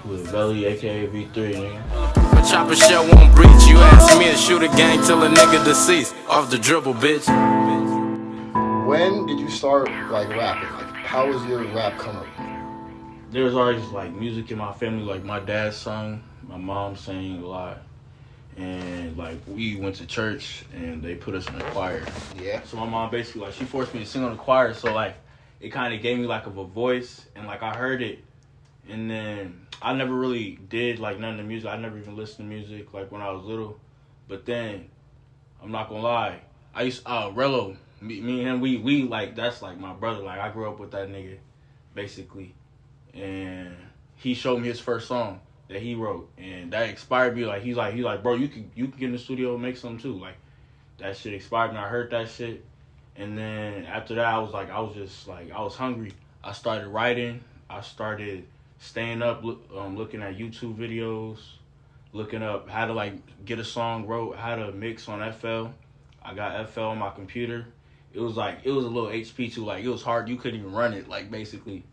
V3lli, aka V3, nigga. A chopper shell won't breach. You ask me to shoot a gang till a nigga deceased. Off the dribble, bitch. When did you start like rapping? Like, how was your rap come up? There was always like music in my family. Like my dad sung, my mom sang a lot, and like we went to church and they put us in the choir. Yeah. So my mom basically like she forced me to sing on the choir. So like it kind of gave me like a voice, and like I heard it, and then I never really did like none of the music. I never even listened to music like when I was little. But then I'm not gonna lie, I used Rello. Me and him, we like that's like my brother. Like I grew up with that nigga, basically, and he showed me his first song that he wrote, and that inspired me. Like he's like, bro, you can get in the studio and make something too. Like that shit inspired me. I heard that shit, and then after that, I was just like I was hungry. I started writing. I started staying up, looking at YouTube videos, looking up how to like get a song wrote, how to mix on FL. I got FL on my computer. It was a little HP too. Like it was hard. You couldn't even run it. Like basically,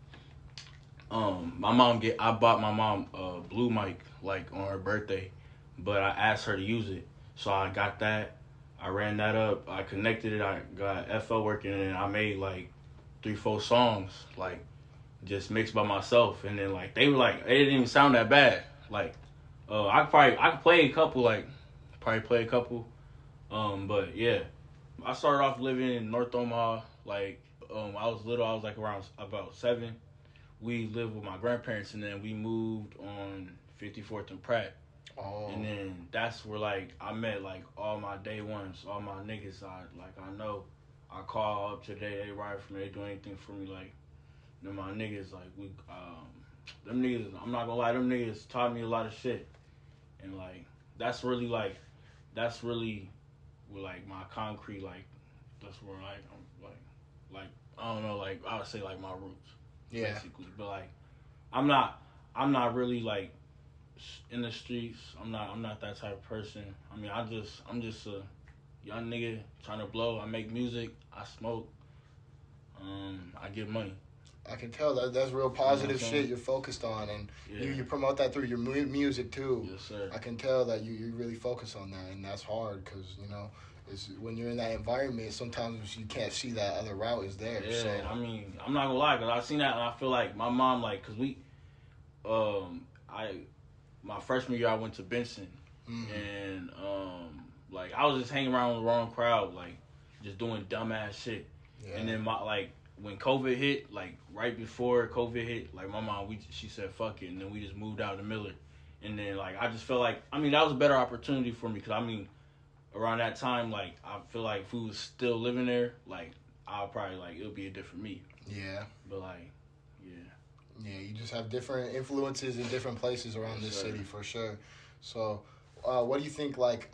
I bought my mom a blue mic like on her birthday, but I asked her to use it. So I got that. I ran that up. I connected it. I got FL working, and I made like 3-4 songs like just mixed by myself. And then like they were like it didn't even sound that bad. Like I could play a couple but yeah. I started off living in North Omaha. Like, I was little. I was like around about 7. We lived with my grandparents, and then we moved on 54th and Pratt. Oh. And then that's where like I met like all my day ones, all my niggas. I know. I call up today. They ride for me. They do anything for me. Like, them my niggas. Like them niggas. I'm not gonna lie. Them niggas taught me a lot of shit, and like that's really with like my concrete, like that's where like I'm like I don't know, like I would say like my roots, basically. But like I'm not really like in the streets. I'm not that type of person. I mean, I'm just a young nigga trying to blow. I make music. I smoke. I get money. I can tell that's real positive shit you're focused on, and you promote that through your music too. Yes, sir. I can tell that you really focus on that, and that's hard because it's when you're in that environment. Sometimes you can't see that other route is there. Yeah, so. I mean, I'm not gonna lie, cause I seen that and I feel like my mom, like, cause my freshman year I went to Benson, and like I was just hanging around with the wrong crowd, like just doing dumbass shit, and then when COVID hit, like right before COVID hit, like my mom, she said fuck it, and then we just moved out to Miller, and then like I just felt like that was a better opportunity for me, cause around that time, like I feel like if we was still living there, like I'll probably like it'll be a different me. Yeah. But like, yeah, you just have different influences in different places around this city for sure. So, what do you think? Like,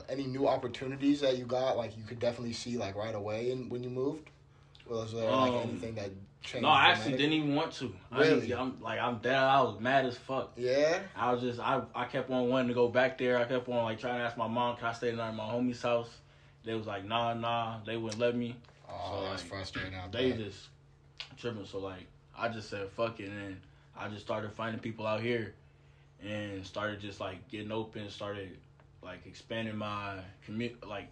any new opportunities that you got? Like, you could definitely see like right away when you moved. Was there like anything that changed? No, I actually didn't even want to. Really? I'm dead. I was mad as fuck. Yeah. I was just I kept on wanting to go back there. I kept on like trying to ask my mom, can I stay the night at my homie's house? They was like, nah, they wouldn't let me. Oh, so, that's like, frustrating. They just tripping. So like I just said fuck it, and then I just started finding people out here, and started just like getting open. Started like expanding my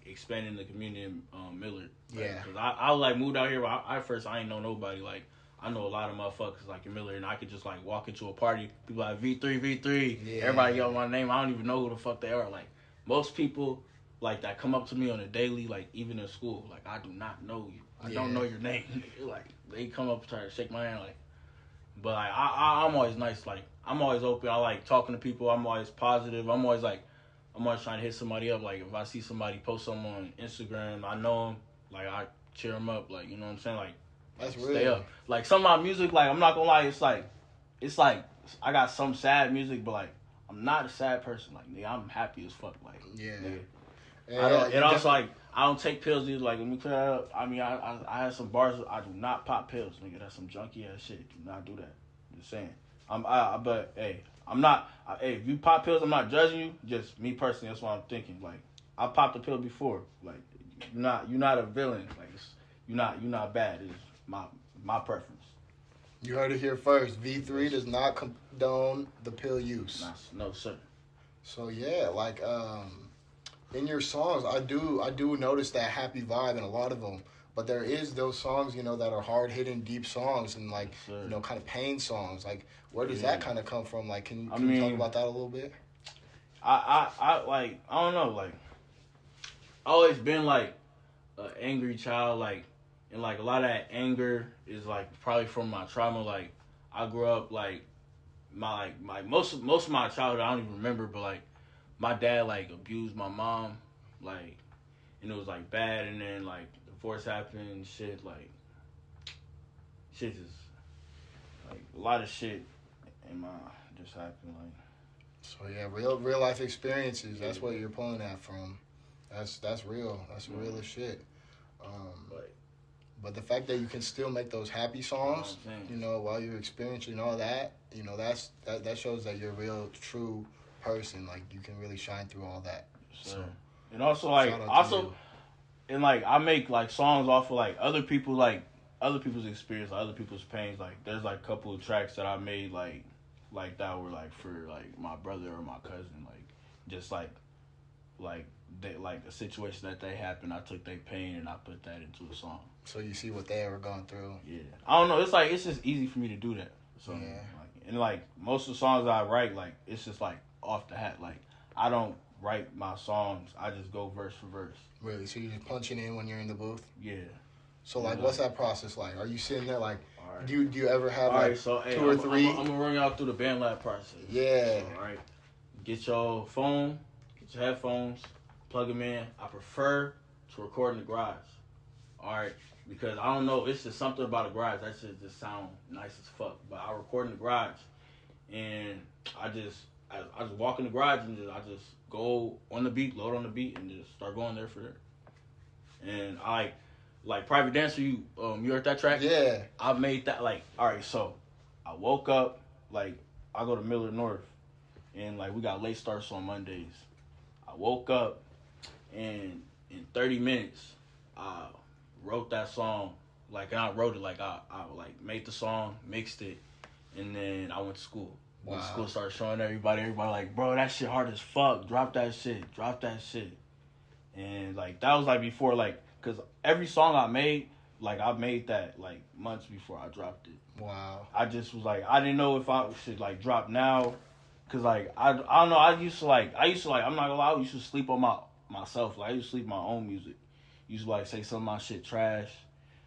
expanding the community in Millard. Yeah. Cause I like moved out here. But at first I ain't know nobody. Like I know a lot of motherfuckers like in Millard, and I could just like walk into a party. People like V3. Yeah. Everybody yell my name. I don't even know who the fuck they are. Like most people like that come up to me on a daily. Like even in school. Like I do not know you. I don't know your name. Like they come up and try to shake my hand. Like, but like I'm always nice. Like I'm always open. I like talking to people. I'm always positive. I'm always trying to hit somebody up. Like, if I see somebody post something on Instagram, I know them. Like, I cheer them up. Like, you know what I'm saying? Like, that's stay real. up. Like, some of my music, like, I'm not gonna lie, it's like, I got some sad music, but, like, I'm not a sad person. Like, nigga, I'm happy as fuck. Like, yeah. Nigga. I don't take pills either. Like, let me clear that up. I mean, I had some bars. I do not pop pills, nigga. That's some junky ass shit. Do not do that. I'm just saying. But hey, I'm not. Hey, if you pop pills, I'm not judging you. Just me personally, that's what I'm thinking. Like, I popped a pill before. Like, you're not a villain. Like, you're not bad. It's my preference. You heard it here first. V3 does not condone the pill use. No, sir. So yeah, like in your songs, I do notice that happy vibe in a lot of them. But there is those songs, you know, that are hard hitting, deep songs, and like you know, kind of pain songs. Like, where does that kind of come from? Like, can you talk about that a little bit? I like, I don't know, like, I always been like an angry child, like, and like a lot of that anger is like probably from my trauma. Like, I grew up like my most of my childhood I don't even remember, but like my dad like abused my mom, like, and it was like bad, and then like divorce happened and shit, like shit just like a lot of shit in my just happened, like. So yeah, real life experiences. That's what you're pulling that from. That's real. That's real as shit. But the fact that you can still make those happy songs, you know, while you're experiencing all that, you know, that shows that you're a real, true person. Like, you can really shine through all that. So, and also like and like I make like songs off of like other people's experience, like, other people's pains. Like, there's like a couple of tracks that I made like that were like for like my brother or my cousin, like just like they like a situation that they happened. I took their pain and I put that into a song. So you see what they were going through. Yeah, I don't know. It's like it's just easy for me to do that. So yeah. Like, and like most of the songs I write, like it's just like off the hat. Like, I don't write my songs. I just go verse for verse. Really? So you're just punching in when you're in the booth? Yeah. So like, what's that process like? Are you sitting there like? Right. Do you ever have all like right, so, hey, 2 or 3? I'm gonna run y'all through the band lab process. Yeah. So, all right. Get your phone, get your headphones, plug them in. I prefer to record in the garage. All right, because I don't know, it's just something about a garage that should just sound nice as fuck. But I record in the garage, and I just walk in the garage and I just go on the beat, load on the beat, and just start going there for there. And I like Private Dancer. You heard that track? Yeah. I made that like, all right. So I woke up, like, I go to Miller North, and like we got late starts on Mondays. I woke up, and in 30 minutes, I wrote that song. Like, and I wrote it like I like made the song, mixed it, and then I went to school. Wow. Went to school, started showing everybody like, bro, that shit hard as fuck. Drop that shit. And like that was like before, like, cause every song I made that like months before I dropped it. Wow. I just was like, I didn't know if I should like drop now, cause like I don't know. I used to like I'm not gonna lie, I used to sleep on myself. Like, I used to sleep my own music. Used to like say some of my shit trash.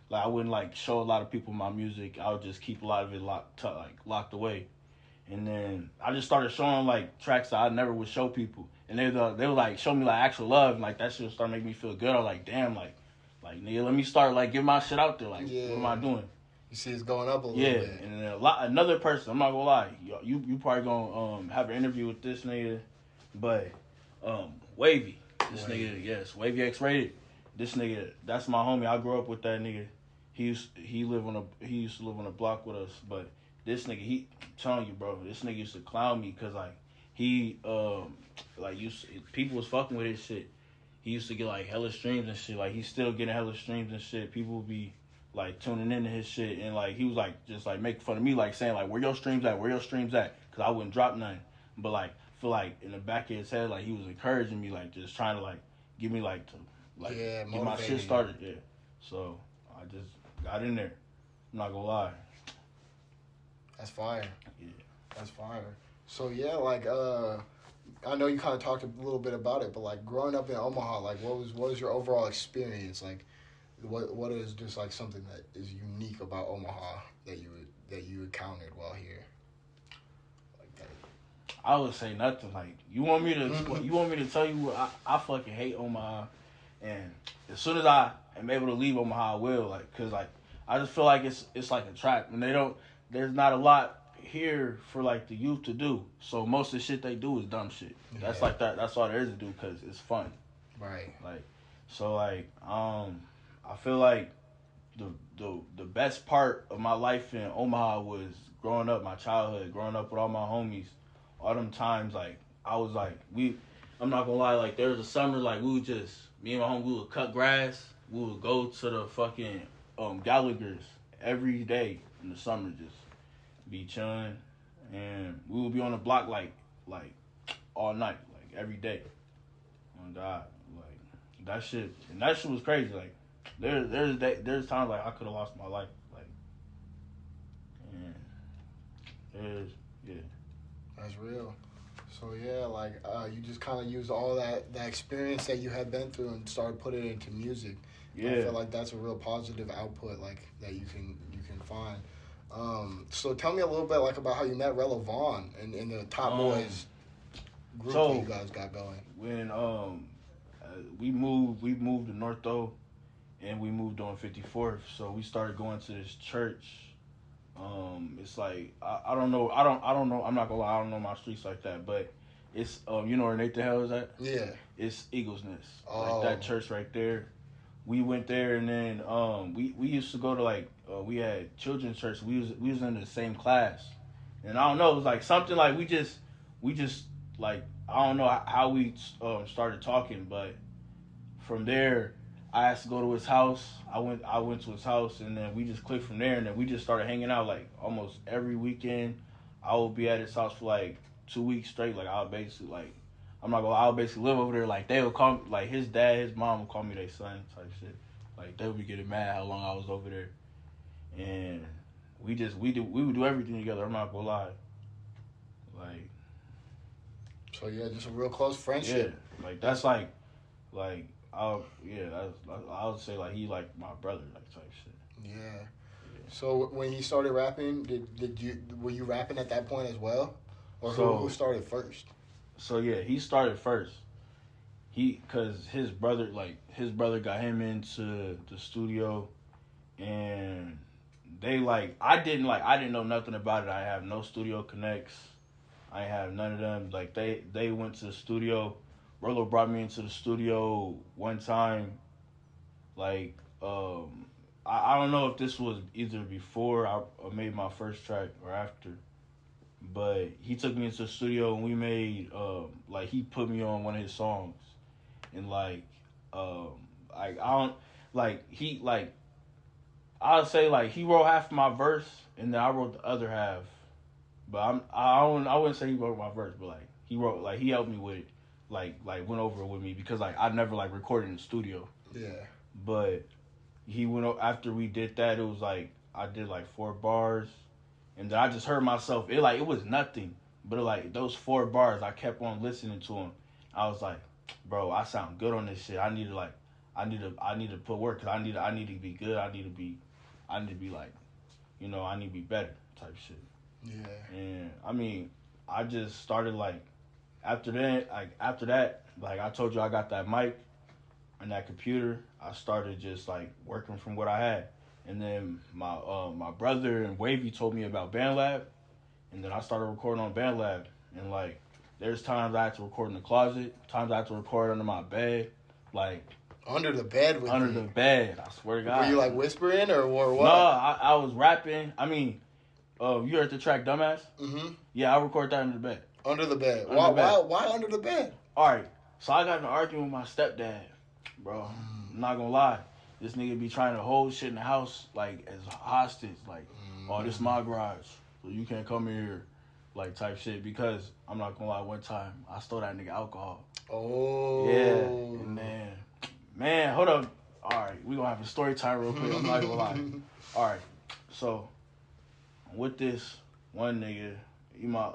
Like, I wouldn't like show a lot of people my music. I would just keep a lot of it locked away. And then I just started showing like tracks that I never would show people. And they would like show me like actual love, and like that shit started making me feel good. I was like, damn, like nigga, let me start like getting my shit out there. Like, what am I doing? You see, it's going up a little bit. Yeah, and then another person. I'm not gonna lie, you probably gonna have an interview with this nigga, but Wavy, this nigga, yes, Wavy X Rated. This nigga, that's my homie. I grew up with that nigga. He used to live on a block with us, but this nigga, I'm telling you, bro, this nigga used to clown me because like he people was fucking with his shit. He used to get like hella streams and shit. Like, he's still getting hella streams and shit. People would be like tuning into his shit, and like he was like just like making fun of me, like saying like, where your streams at? Because I wouldn't drop nothing. But like, feel like in the back of his head, like he was encouraging me, like just trying to like give me like to like get my shit started. Yeah. So I just got in there. I'm not gonna lie. That's fire. Yeah. That's fire. So yeah, like I know you kind of talked a little bit about it, but like growing up in Omaha, like what was your overall experience? Like, what is just like something that is unique about Omaha that you encountered while here? Like that. I would say nothing. Like, you want me to tell you I fucking hate Omaha, and as soon as I am able to leave Omaha, I will. Like, cause like I just feel like it's like a trap, and there's not a lot here for like the youth to do. So most of the shit they do is dumb shit. That's like that. That's all there is to do because it's fun. Right. Like, so like I feel like the best part of my life in Omaha was growing up, my childhood, growing up with all my homies. All them times, like, I was like, I'm not gonna lie, like, there was a summer, like, me and my homie, we would cut grass. We would go to the fucking Gallagher's every day in the summer, just be chilling, and we would be on the block like all night, like every day. Oh God, like that shit was crazy. Like there's times like I could have lost my life, like, and yeah. That's real. So yeah, like you just kind of use all that experience that you had been through and started putting it into music. Yeah. I feel like that's a real positive output, like that you can find. So tell me a little bit like about how you met Rella Vaughn and the Top Boys group that you guys got going. When we moved to North Though, and we moved on 54th, so we started going to this church. It's like I don't know. I'm not gonna lie. I don't know my streets like that, but it's you know where Nathan Hell is at? Yeah. It's Eagles Nest, Oh. like that church right there. We went there, and then we used to go to like we had children's church. We was in the same class, and I don't know. It was like something like we just like I don't know how we started talking, but from there I asked to go to his house. I went to his house, and then we just clicked from there, and then we just started hanging out like almost every weekend. I would be at his house for like 2 weeks straight. Like I would basically like I'm not gonna lie, I would basically live over there. Like they would call me, like his dad, his mom would call me their son type shit. Like they would be getting mad how long I was over there, and we would do everything together. I'm not gonna lie. Like So yeah, just a real close friendship. yeah, like that's like I would say like he like my brother like type shit. Yeah. So when he started rapping, were you rapping at that point as well, or who started first? So yeah, he started first. Cause his brother got him into the studio, and they I didn't know nothing about it. I have no studio connects. I have none of them. Like they went to the studio. Rolo brought me into the studio one time. Like I don't know if this was either before I made my first track or after. But he took me into the studio and we made he put me on one of his songs, and I would say he wrote half of my verse and then I wrote the other half, but I wouldn't say he wrote my verse, but he wrote he helped me with it, went over it with me because I never recorded in the studio. Yeah. But he went after we did that. It was I did 4 bars. And then I just heard myself. It was nothing, but those 4 bars, I kept on listening to them. I was like, bro, I sound good on this shit. I need to put work because I need to be good. I need to be I need to be better type shit. Yeah. And I mean, I just started after that, I told you I got that mic and that computer. I started just working from what I had. And then my brother and Wavy told me about BandLab, and then I started recording on BandLab. And there's times I had to record in the closet, times I had to record under my bed, under the bed with under the bed. I swear to God. Were you whispering or what? No, I was rapping. I mean, you heard the track "Dumbass"? Mm-hmm. Yeah, I recorded that under the bed. Under the bed. Why under the bed? All right, so I got in an argument with my stepdad, bro. I'm not gonna lie. This nigga be trying to hold shit in the house as hostage, oh, this is my garage, so you can't come here, type shit. Because I'm not gonna lie, one time I stole that nigga alcohol. Oh. Yeah, and then, man, hold up. All right, we gonna have a story time real quick. I'm not gonna lie. All right, so I'm with this one nigga. He my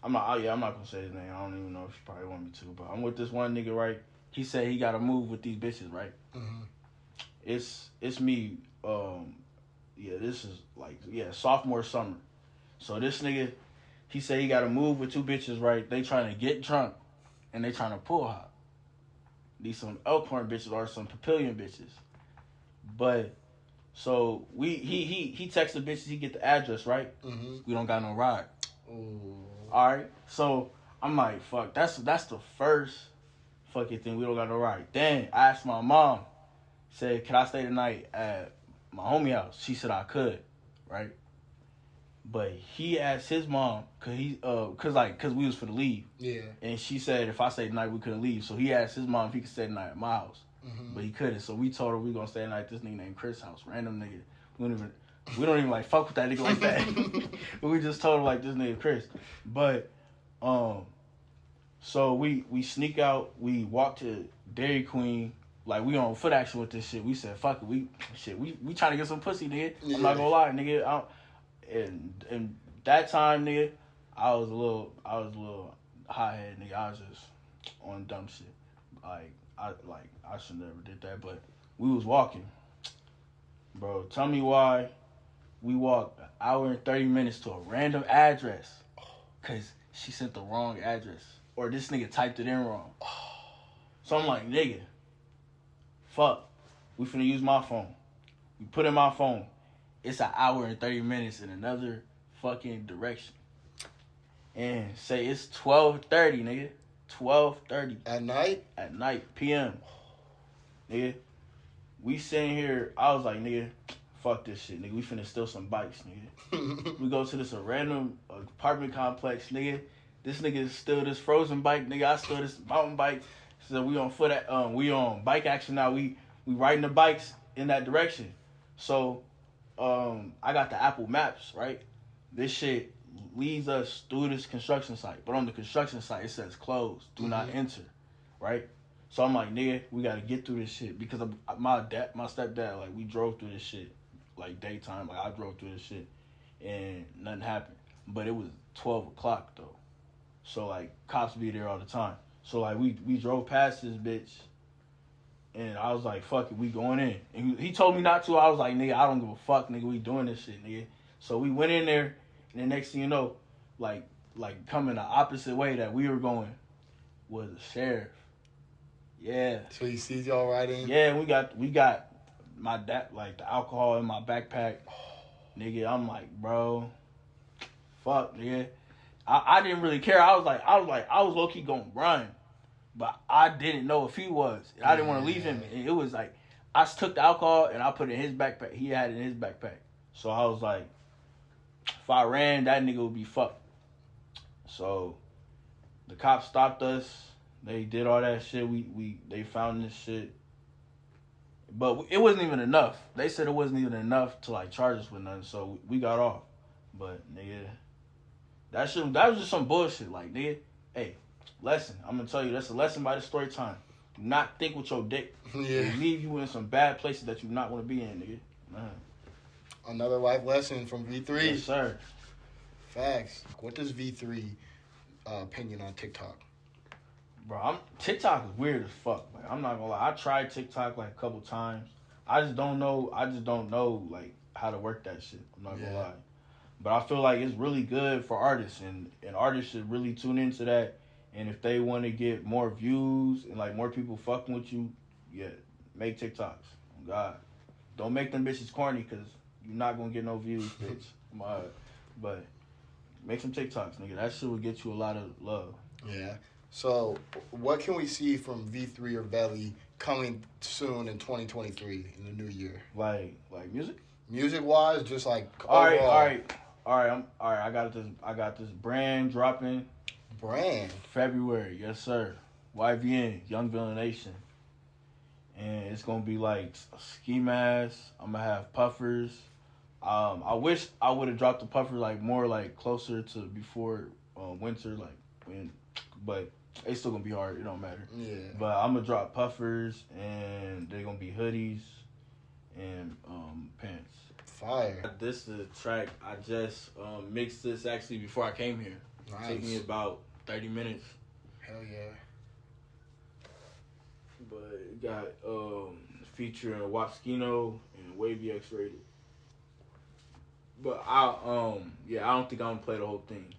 I'm not gonna say his name. I don't even know if you probably want me to, but I'm with this one nigga, right? He said he gotta move with these bitches, right? Mm-hmm. It's me. This is sophomore summer. So this nigga, he said he gotta move with 2 bitches, right? They trying to get drunk, and they trying to pull hop. These some Elkhorn bitches or some Papillion bitches. But so he text the bitches. He get the address, right? Mm-hmm. We don't got no ride. Ooh. All right, so I'm like, fuck, that's the first fucking thing. We don't got no ride. Then I asked my mom, said, can I stay the night at my homie house? She said I could, right? But he asked his mom, cause we was for the leave. Yeah. And she said if I stayed the night we couldn't leave. So he asked his mom if he could stay the night at my house. Mm-hmm. But he couldn't. So we told her we gonna stay the night at this nigga named Chris house, random nigga. We don't even like fuck with that nigga like that. But we just told him like this nigga Chris. But so we sneak out, we walk to Dairy Queen, like we on foot action with this shit. We said fuck it, we trying to get some pussy, nigga. I'm not gonna lie, nigga. And that time, nigga, I was a little hothead, nigga. I was just on dumb shit. I should never did that, but we was walking. Bro, tell me why we walked an hour and 30 minutes to a random address. Cause she sent the wrong address. Or this nigga typed it in wrong. So I'm like, nigga, fuck. We finna use my phone. We put in my phone. It's an hour and 30 minutes in another fucking direction. And say it's 12:30, nigga. 12:30. At night? At night, PM. Nigga. We sitting here, I was like, nigga, fuck this shit, nigga. We finna steal some bikes, nigga. We go to this random apartment complex, nigga. This nigga steal this frozen bike, nigga. I steal this mountain bike. So we on foot, we on bike action now. We riding the bikes in that direction. So, I got the Apple Maps, right? This shit leads us through this construction site. But on the construction site, it says closed. Do not enter, right? So I'm like, nigga, we got to get through this shit. Because my stepdad, like, we drove through this shit, like, daytime. Like, I drove through this shit, and nothing happened. But it was 12 o'clock, though. So, like, cops be there all the time. So, like, we drove past this bitch, and I was like, fuck it, we going in. And he told me not to. I was like, nigga, I don't give a fuck, nigga. We doing this shit, nigga. So we went in there, and the next thing you know, like coming the opposite way that we were going was the sheriff. Yeah. So he sees y'all riding? Yeah, we got my dad, like, the alcohol in my backpack. Nigga, I'm like, bro, fuck, nigga. I didn't really care. I was low-key gonna run, but I didn't know if he was. And I didn't want to leave him. And it was like, I took the alcohol and I put it in his backpack. He had it in his backpack. So I was like, if I ran, that nigga would be fucked. So the cops stopped us. They did all that shit. They found this shit. But it wasn't even enough. They said it wasn't even enough to, like, charge us with nothing. So we got off. But, nigga, that was just some bullshit. Like, nigga, hey, lesson. I'm going to tell you, that's a lesson by the story time. Do not think with your dick. Yeah. It'll leave you in some bad places that you not want to be in, nigga. Man. Another life lesson from V3. Yes, sir. Facts. What does V3 opinion on TikTok? Bro, TikTok is weird as fuck. Like, I'm not gonna lie. I tried TikTok like a couple times. I just don't know like how to work that shit. I'm not gonna lie. But I feel like it's really good for artists, and artists should really tune into that. And if they want to get more views and, like, more people fucking with you, yeah, make TikToks. Oh, God, don't make them bitches corny, because you're not gonna get no views, bitch. But make some TikToks, nigga. That shit will get you a lot of love. Yeah. So, what can we see from V3 or V3lli coming soon in 2023 in the new year? Like music? Music-wise, just like all overall. right. I got this brand dropping. Brand? February, yes sir. YVN, Young Villain Nation. And it's gonna be like a ski mask. I'm gonna have puffers. I wish I would have dropped the puffer like more like closer to before winter, like when, but it's still gonna be hard. It don't matter. Yeah. But I'm gonna drop puffers, and they're gonna be hoodies and pants. Fire. This is a track I just mixed this actually before I came here. Nice. It took me about 30 minutes. Hell yeah. But it got featuring Waskino and Wavy X Rated. But I don't think I'm gonna play the whole thing.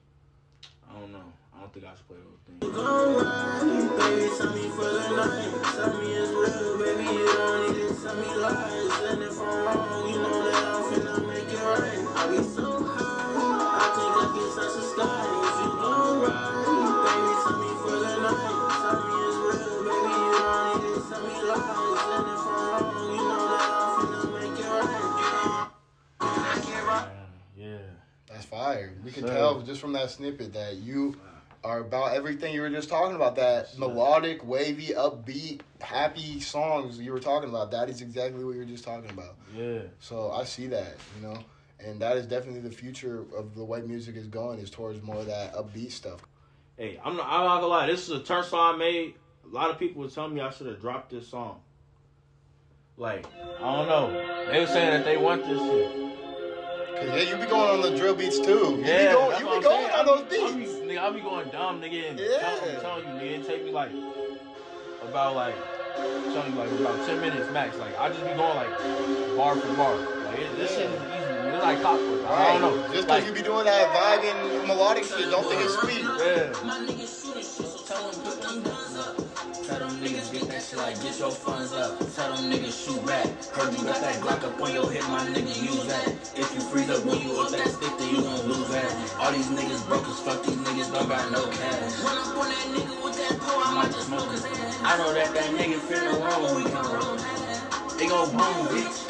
I don't know. I don't think I should play the whole thing. Go ride, baby, tell me for the night. Tell me it's real, baby, you don't need to tell me lies. And if I'm wrong, you know that I'm finna make it right. I be so high, I think I can touch the sky. If you gon' ride, baby, tell me for the night. Tell me it's real, baby, you don't need to tell me lies. And if I'm wrong, you know that I'm finna make it right. Yeah. That's fire. We can tell just from that snippet that you are about everything you were just talking about. That melodic, wavy, upbeat, happy songs you were talking about. That is exactly what you were just talking about. Yeah. So I see that, you know, and that is definitely the future of the way music is going, is towards more of that upbeat stuff. Hey, I'm not gonna lie. This is a turn song I made. A lot of people were telling me I should have dropped this song. Like, I don't know. They were saying that they want this shit. Cause yeah, you be going on the drill beats too. You Yeah, be going on those beats. I be going dumb, nigga. And Yeah. telling you, nigga, it take me like about 10 minutes max. Like, I just be going like bar for bar. Like, this shit is easy. It's like clockwork. Right. I don't know. Just like, cause you be doing that vibing melodic shit, don't think it's sweet. Yeah. My niggas shooting shit, so tell them put them guns up. Tell them niggas get that shit like get your funds up. Tell them niggas shoot back. Heard you got that Glock up on your hip, my nigga use that. If you freeze up when you off that stick, then you gon' lose that. All these niggas broke as fuck, these niggas don't got no cash. Run up on that nigga with that pole, I might just smoke his ass. I know that nigga finna roll when we come roll. They gon' boom, bitch.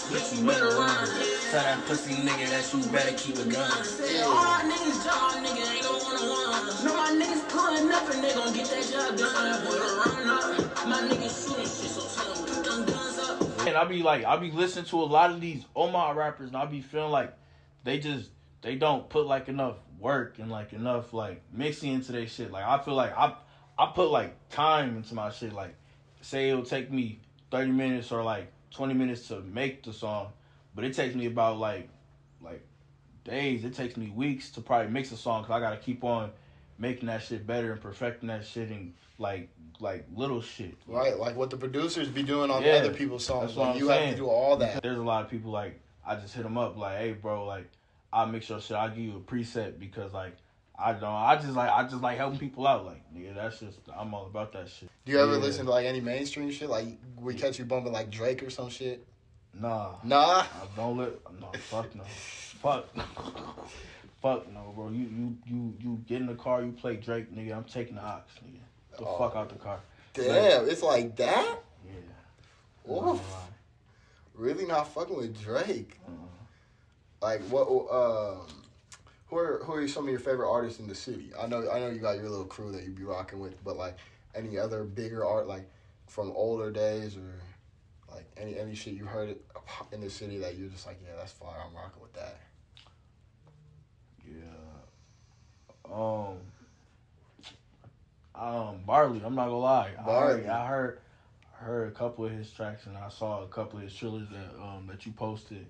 Bitch, you better run. Tell that pussy nigga that you better keep a gun. All my niggas job, nigga ain't no one-on-one. No, my niggas pulling up and they gon' get that job done. Put a run up. My niggas shooting shit, so tell them put them guns up. And I be listening to a lot of these Omaha rappers, and I be feeling like they don't put like enough work and like enough like mixing into their shit. Like, I feel like I put like time into my shit. Like, say it'll take me 30 minutes or like 20 minutes to make the song, but it takes me about like days. It takes me weeks to probably mix a song, because I gotta keep on making that shit better and perfecting that shit and like little shit. Right, like what the producers be doing on Yeah, other people's songs. that's what Like, I'm you saying. have to do all that. There's a lot of people like, I just hit them up like, hey bro, like I'll mix your shit. I'll give you a preset, because like I just like helping people out. Like, nigga, that's just, I'm all about that shit. Do you ever listen to like any mainstream shit? Like, we catch you bumping like Drake or some shit? Nah. Nah. I don't no, fuck no. Fuck. Fuck no, bro. You get in the car, you play Drake, nigga. I'm taking the ox, nigga. Get the fuck out the car. Damn, it's like that? Yeah. Oof. Really not fucking with Drake. Like, what? Who are some of your favorite artists in the city? I know you got your little crew that you be rocking with, but like any other bigger art, like from older days, or like any shit you heard in the city that you're just like, yeah, that's fire. I'm rocking with that. Yeah. Barley. I'm not gonna lie. Barley. I heard a couple of his tracks, and I saw a couple of his trailers that you posted.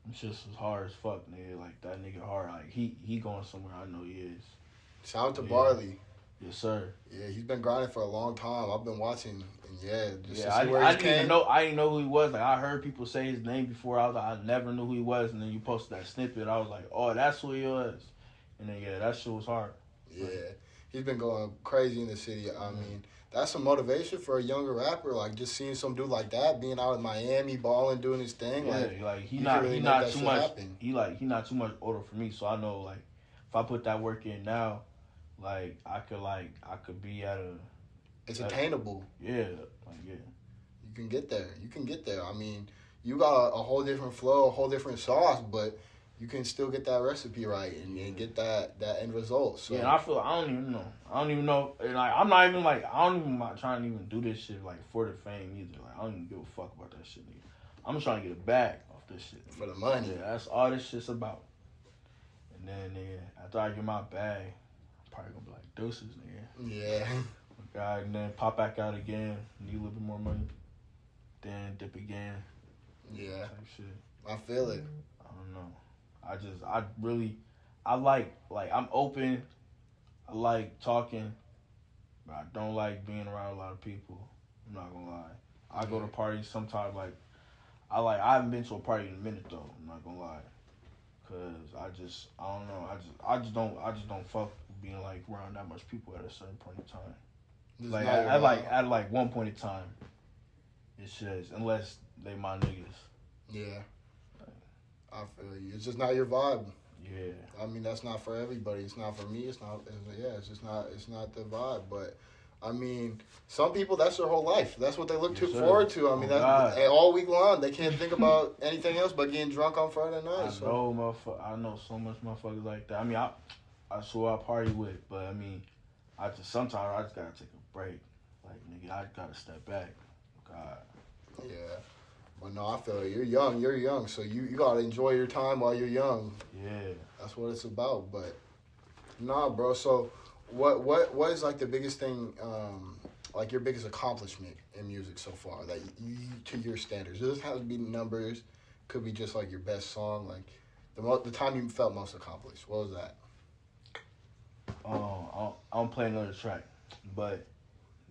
Them shits was hard as fuck, nigga. Like, that nigga hard. Like, he going somewhere. I know he is. Shout out to Barley. Yes, sir. Yeah, he's been grinding for a long time. I've been watching, and to see I where he didn't came. even know. I didn't know who he was. Like, I heard people say his name before. I was like, I never knew who he was. And then you posted that snippet. I was like, oh, that's who he was. And then that shit was hard. Yeah, he's been going crazy in the city. I mean, that's some motivation for a younger rapper. Like, just seeing some dude like that being out in Miami, balling, doing his thing. Yeah, like he can not really he make not that too shit much. happen. He not too much older for me. So I know, like, if I put that work in now, like I could be at a. It's attainable. Yeah. You can get there. I mean, you got a whole different flow, a whole different sauce, but you can still get that recipe right and get that end result. So yeah, and I don't even know. And like, I'm not even like, I don't even trying to even do this shit like for the fame either. Like, I don't even give a fuck about that shit, nigga. I'm just trying to get a bag off this shit, for the money. Yeah, that's all this shit's about. And then, nigga, after I get my bag, I'm probably gonna be like, deuces, nigga. Yeah. God, and then pop back out again, need a little bit more money, then dip again. Yeah. Type shit. I feel it. I don't know. I like I'm open. I like talking, but I don't like being around a lot of people. I'm not gonna lie. I go to parties sometimes. Like, I haven't been to a party in a minute though. I'm not gonna lie, cause I don't know. I just don't fuck with being like around that much people at a certain point in time. Like, at like one point in time, it's just, unless they my niggas. Yeah. I feel you. It's just not your vibe. Yeah. I mean, that's not for everybody. It's not for me. It's just not. It's not the vibe. But I mean, some people, that's their whole life. That's what they look forward to. I mean, all week long they can't think about anything else but getting drunk on Friday night. I know so much motherfuckers like that. I mean, That's who I party with. But I mean, sometimes I just gotta take a break. Like nigga, I gotta step back. God. Yeah. But no, I feel it. You're young, so you gotta enjoy your time while you're young. Yeah. That's what it's about. But nah, bro. So what is like the biggest thing, like your biggest accomplishment in music so far, that you to your standards? It doesn't have to be numbers. Could be just like your best song, like the time you felt most accomplished. What was that? I don't play another track, but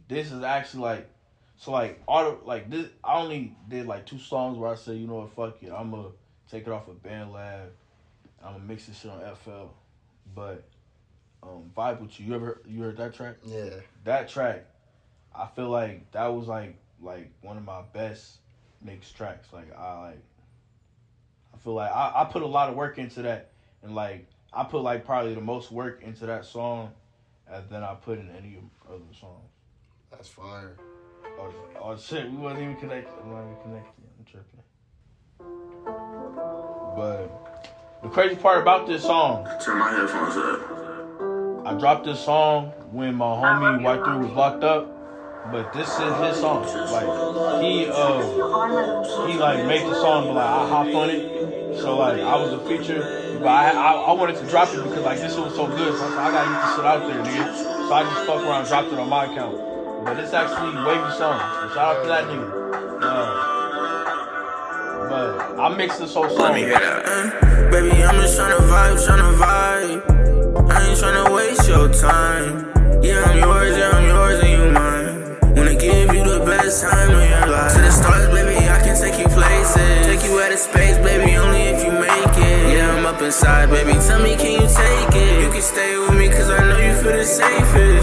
this is actually like, so like all the, like this. I only did like 2 songs where I said, you know what, fuck it, I'm gonna take it off of BandLab. I'm gonna mix this shit on FL. But Vibe With You heard that track? Yeah. That track, I feel like that was like one of my best mixed tracks. I feel like I put a lot of work into that, and like I put like probably the most work into that song than I put in any other songs. That's fire. Oh shit, we wasn't even connected. I'm not even connected. I'm tripping. But the crazy part about this song, Turn my headphones up. I dropped this song when my homie Y3 was locked up. But this is his song. Like he like made the song, but like I hopped on it. So like I was a feature, but I wanted to drop it because like this shit was so good. So I said, I gotta get this shit out there, nigga. So I just fucked around and dropped it on my account. But it's actually Wavy song. So shout out to that nigga. But I mixed this whole song. Let me hear that. Baby, I'm just tryna vibe. I ain't tryna waste your time. Yeah, I'm yours, and you mine. Wanna give you the best time of your life. To the stars, baby, I can take you places. Take you out of space, baby, only if you make it. Yeah, I'm up inside, baby, tell me, can you take it? You can stay with me, cause I know you feel the safest.